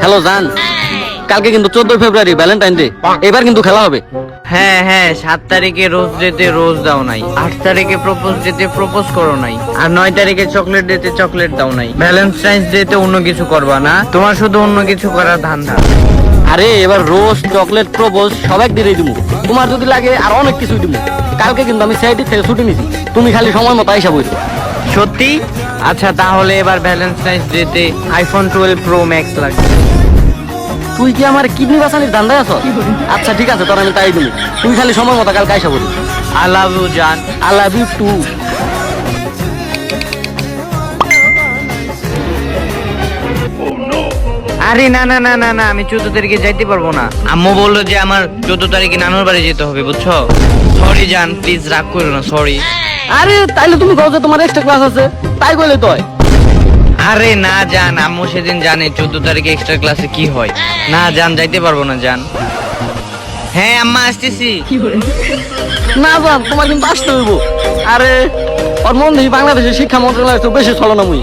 Hello জান, কালকে কিন্তু 14 ফেব্রুয়ারি ভ্যালেন্টাইন ডে। এবার কিন্তু খেলা হবে। হ্যাঁ হ্যাঁ, 7 তারিখে রোজ ডেতে রোজ দাও নাই, 8 তারিখে প্রপোজ ডেতে প্রপোজ করো নাই, আর 9 তারিখে চকলেট ডেতে চকলেট দাও নাই। ভ্যালেন্টাইন্স ডেতে অন্য কিছু করবা না, তোমার শুধু অন্য কিছু করার ধান্দা। আরে এবার রোজ, চকলেট, প্রপোজ সব একদিনই দিমু। তোমার যদি লাগে আর অনেক কিছু দিমু। কালকে কিন্তু আমি সাইডি থেকে ছুটি নিছি, তুমি খালি সময় মতো আইসা বইছো। সত্যি? আচ্ছা তাহলে এবার ভ্যালেন্টাইন্স ডেতে আইফোন 12 প্রো ম্যাক্স লাগবে। তুই কি আমার কিডনি বাঁচানির ধান্দায় আছো? আচ্ছা ঠিক আছে, তোর আমি তাই দিমু। তুই খালি সময় মতো কালকে আইসা বলি। আই লাভ ইউ জান। I love you too. আরে না না না না না, আমি 14 তারিখে যাইতে পারবো না। আম্মু বললো যে আমার 14 তারিখে নানুর বাড়ি যেতে হবে, বুঝছো? সরি জান, প্লিজ রাগ করো না, সরি। আরে তাইলে তুমি কও যে তোমার এক্সট্রা ক্লাস আছে, তাই কইলে তো হয়। আরে না জান, আম্মু সেদিন জানে 14 তারিখে এক্সট্রা ক্লাসে কি হয়। না জান, যাইতে পারবো না জান। হ্যাঁ আম্মা আসতেছি। না জান, তোমার কিন্তু আসতে হইব। আরে ওর মন দেখি বাংলাদেশের শিক্ষা মন্ত্রণালয় তো বেশি চলো না মুই।